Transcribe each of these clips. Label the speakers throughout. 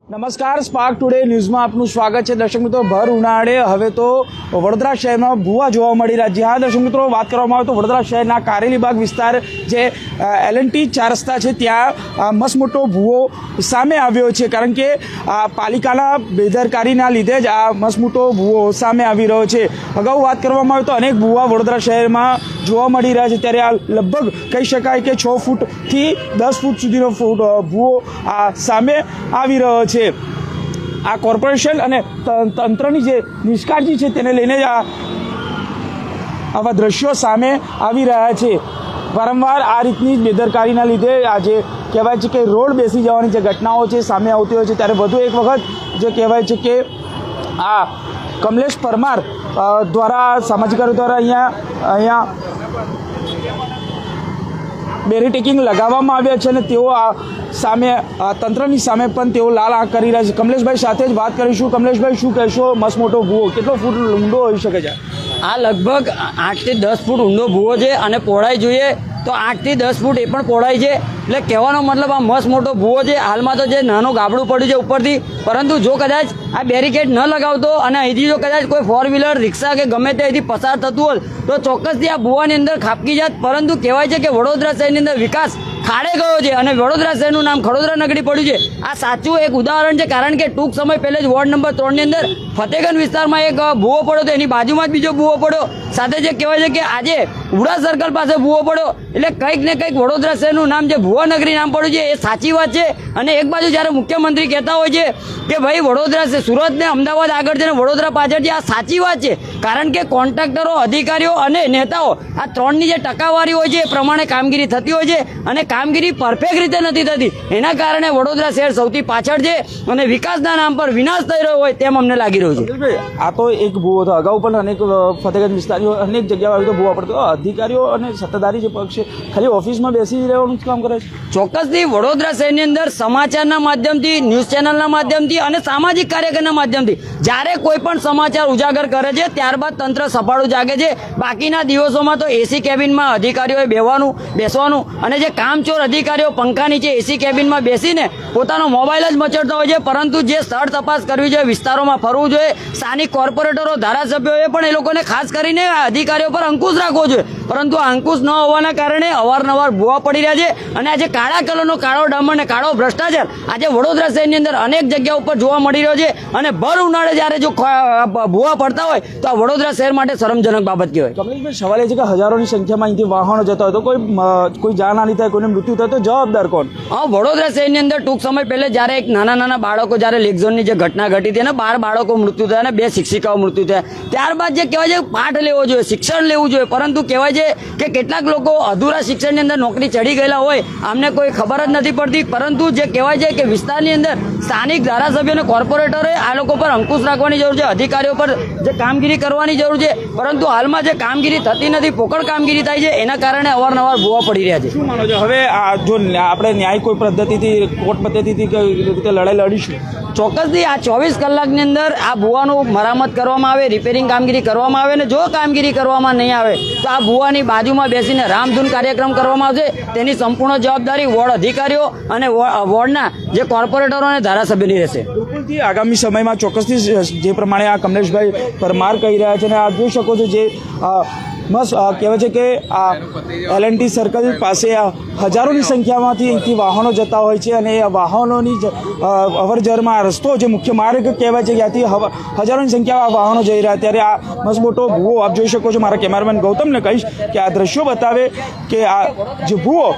Speaker 1: નમસ્કાર, spark today ન્યૂઝમાં આપનું સ્વાગત છે। દર્શક મિત્રો, ભર ઉનાળે હવે તો વડોદરા શહેરમાં ભૂવા જોવા મળી રહ્યા છે। હા દર્શક મિત્રો, વાત કરવામાં આવે તો વડોદરા શહેરના કારેલીબાગ વિસ્તાર જે L&T 4 રસ્તા છે ત્યાં મસમોટો ભૂવો સામે આવ્યો છે, કારણ કે પાલિકાના બેદરકારીના લીધે જ આ મસમોટો ભૂવો સામે આવી રહ્યો છે। અગાઉ વાત કરવામાં આવે તો અનેક ભૂવા વડોદરા શહેરમાં જોવા મળી રહ્યા છે, ત્યારે આ લગભગ કહી શકાય કે 6 ફૂટથી 10 ફૂટ સુધીનો ભૂવો આ સામે આવી રહ્યો છે। આ કોર્પોરેશન અને તંત્રની જે નિષ્કાળજી છે તેને લઈને જ આવા દ્રશ્યો સામે આવી રહ્યા છે। વારંવાર આ રીતની બેદરકારીના લીધે આજે કહેવાય છે કે રોડ બેસી જવાની જે ઘટનાઓ છે સામે આવતી હોય છે, ત્યારે વધુ એક વખત જે કહેવાય છે કે આ કમલેશ પરમાર દ્વારા સામાજિકો દ્વારા અહીંયા બેરીટેકિંગ લગાવવામાં આવ્યા છે અને તેઓ આ સામે તંત્રની સામે પણ તેઓ લાલ આંખ કરી રહ્યા છે। કમલેશભાઈ સાથે જ વાત કરીશું। કમલેશભાઈ, શું કહેશો? મસમોટો ભૂવો કેટલો ફૂટ ઊંડો હોઈ શકે છે?
Speaker 2: આ લગભગ 8 થી 10 ફૂટ ઊંડો ભૂવો છે અને પહોળાઈ જોઈએ તો 8 થી 10 ફૂટ એ પણ પહોળાઈ છે। એટલે કહેવાનો મતલબ આ મસ્ત મોટો ભૂવો છે। હાલમાં તો જે નાનું ગાબડું પડ્યું છે ઉપરથી, પરંતુ જો કદાચ આ બેરિકેડ ન લગાવતો અને અહીંથી જો કદાચ કોઈ 4 વ્હીલર રિક્ષા કે ગમે તે અહીંથી પસાર થતું હોત તો ચોક્કસથી આ ભૂવાની અંદર ખાબકી જાત। પરંતુ કહેવાય છે કે વડોદરા શહેરની અંદર વિકાસ ખાડે ગયો છે અને વડોદરા શહેરનું નામ ખડોદરા નગરી પડ્યું છે। આ સાચું એક ઉદાહરણ છે, કારણ કે ટૂંક સમય પહેલે જ વોર્ડ નંબર 3 ની અંદર ફતેગંજ વિસ્તારમાં એક ભૂવો પડ્યો તો એની બાજુમાં જ બીજો ભૂવો પડ્યો, સાથે જે કહેવાય છે કે આજે ઉડા સર્કલ પાસે ભૂવો પડ્યો। એટલે કંઈક ને કંઈક વડોદરા શહેરનું નામ જે ભૂવા નગરી નામ પડ્યું છે એ સાચી વાત છે। અને એક બાજુ જ્યારે મુખ્યમંત્રી કહેતા હોય છે કે ભાઈ વડોદરા સુરત ને અમદાવાદ આગળ છે ને વડોદરા પાછળ છે, આ સાચી વાત છે, કારણ કે કોન્ટ્રાક્ટરો, અધિકારીઓ અને નેતાઓ આ ત્રણની જે ટકાવારી હોય છે એ પ્રમાણે કામગીરી થતી હોય છે અને કામગીરી પરફેક્ટ રીતે નથી થતી, એના કારણે વડોદરા શહેર સૌથી પાછળ છે અને વિકાસના નામ પર વિનાશ થઈ રહ્યો હોય તેમ અમને લાગી રહ્યું છે।
Speaker 1: આ તો એક ભૂવો હતો, અગાઉ પણ અનેક ફતેગંજ વિસ્તારીઓ અનેક જગ્યાઓ આવી તો ભૂવા પડતો। અધિકારીઓ અને સત્તાધારી જે પક્ષ છે ખાલી ઓફિસમાં બેસી રહેવાનું જ કામ કરે છે।
Speaker 2: ચોક્કસથી વડોદરા શહેરની અંદર સમાચારના માધ્યમથી, ન્યૂઝ ચેનલના માધ્યમથી અને સામાજિક કાર્યકરના માધ્યમથી જ્યારે કોઈ પણ સમાચાર ઉજાગર કરે છે ત્યારબાદ તંત્ર સફાળું જાગે છે। બાકીના દિવસોમાં તો એસી કેબિનમાં અધિકારીઓએ બેસવાનું અને જે કામચોર અધિકારીઓ પંખા નીચે એસી કેબિનમાં બેસીને પોતાનો મોબાઈલ જ મચડતા હોય છે, પરંતુ જે સ્થળ તપાસ કરવી જોઈએ, વિસ્તારોમાં ફરવું જોઈએ, સ્થાનિક કોર્પોરેટરો, ધારાસભ્યોએ પણ એ લોકોને ખાસ કરીને આ અધિકારીઓ પર અંકુશ રાખવો જોઈએ, પરંતુ આ અંકુશ ન હોવાના કારણે અવારનવાર ભૂવા પડી રહ્યા છે અને આજે કાળા કલરનો કાળો ડામર અને કાળો ભ્રષ્ટાચાર આજે વડોદરા શહેરની અંદર અનેક જગ્યા ઉપર જોવા મળી રહ્યો છે અને ભર ઉનાળે જ્યારે જો ભૂવા પડતા હોય તો આ વડોદરા શહેર માટે શરમજનક બાબત કહેવાય।
Speaker 1: કમલેશભાઈ, સવાલ એ છે કે હજારોની સંખ્યામાં અહીંથી વાહનો જતા હોય તો કોઈ જાનહાનિ થાય, કોઈને મૃત્યુ થાય તો જવાબદાર કોણ?
Speaker 2: હા, વડોદરા શહેરની અંદર ટૂંક સમય પહેલે જ્યારે એક નાના બાળકો જ્યારે લેકઝોનની જે ઘટના ઘટી હતી અને 12 બાળકો મૃત્યુ થયા અને 2 શિક્ષિકાઓ મૃત્યુ થયા, ત્યારબાદ જે કહેવાય છે પાઠ લેવો જોઈએ, શિક્ષણ લેવું જોઈએ, પરંતુ કહેવાય છે કે કેટલાક લોકો અધૂરા શિક્ષણની અંદર નોકરી ચડી ગયેલા હોય, આમને કોઈ ખબર જ નથી પડતી, પરંતુ જે કહેવાય છે કે વિસ્તારની અંદર સ્થાનિક ધારાસભ્ય અને કોર્પોરેટરોએ આ લોકો પર અંકુશ રાખવાની જરૂર છે, અધિકારીઓ પર જે કામગીરી કરવાની જરૂર છે, પરંતુ હાલમાં જે કામગીરી થતી નથી, પોકળ કામગીરી થાય છે, એના કારણે અવારનવાર ભૂવા પડી રહ્યા છે।
Speaker 1: શું માનો છો હવે જો આપણે ન્યાય કોઈ પદ્ધતિથી, કોર્ટ પદ્ધતિથી કઈ રીતે લડાઈ લડીશું?
Speaker 2: ચોક્કસથી આ 24 કલાકની અંદર આ ભૂવાનું મરામત કરવામાં આવે, રિપેરિંગ કામગીરી કરવામાં આવે અને જો કામગીરી કરવામાં નહીં આવે તો આ ભૂવાની બાજુમાં બેસીને રામધૂન કાર્યક્રમ કરવામાં આવશે, તેની સંપૂર્ણ જવાબદારી વોર્ડ અધિકારીઓ અને વોર્ડના જે કોર્પોરેટરો અને ધારાસભ્યોની રહેશે।
Speaker 1: બિલકુલથી આગામી સમયમાં ચોક્કસથી જે પ્રમાણે આ કમલેશભાઈ પરમાર કહી રહ્યા છે અને આપ જોઈ શકો છો જે બસ કહેવાય છે કે આ L&T સર્કલ પાસે હજારોની સંખ્યામાંથી અહીંથી વાહનો જતા હોય છે અને એ વાહનોની અવરજવરમાં આ રસ્તો જે મુખ્ય માર્ગ કહેવાય છે ત્યાંથી હજારોની સંખ્યામાં વાહનો જઈ રહ્યા, ત્યારે આ મસમોટો ભૂવો આપ જોઈ શકો છો। મારા કેમેરામેન ગૌતમને કહીશ કે આ દ્રશ્યો બતાવે કે આ જે ભૂવો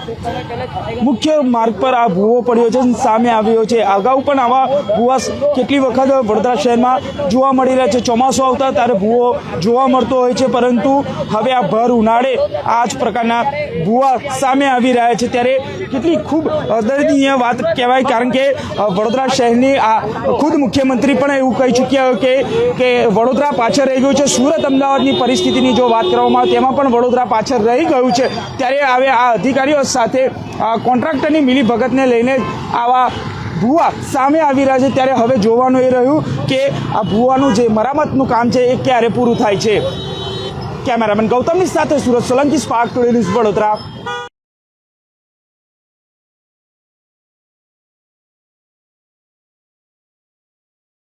Speaker 1: મુખ્ય માર્ગ પર આ ભૂવો પડ્યો છે, સામે આવ્યો છે। અગાઉ પણ આવા ભૂવા કેટલી વખત વડોદરા શહેરમાં જોવા મળી રહ્યા છે। ચોમાસું આવતા ત્યારે ભૂવો જોવા મળતો હોય છે, પરંતુ હવે આ ભર ઉનાળે આ જ પ્રકારના ભૂવા સામે આવી રહ્યા છે, ત્યારે કેટલી ખૂબ દર્દનીય વાત કહેવાય, કારણ કે વડોદરા શહેરની આ ખુદ મુખ્યમંત્રી પણ એવું કહી ચૂક્યા કે વડોદરા પાછળ રહી ગયું છે। સુરત અમદાવાદની પરિસ્થિતિની જો વાત કરવામાં આવે તેમાં પણ વડોદરા પાછળ રહી ગયું છે, ત્યારે હવે આ અધિકારીઓ સાથે કોન્ટ્રાક્ટરની મિલીભગતને લઈને આવા ભૂવા સામે આવી રહ્યા છે, ત્યારે હવે જોવાનું એ રહ્યું કે આ ભૂવાનું જે મરામતનું કામ છે એ ક્યારે પૂરું થાય છે। કેમેરામેન ગૌતમની સાથે Surat Solanki, spark today news, Vadodara.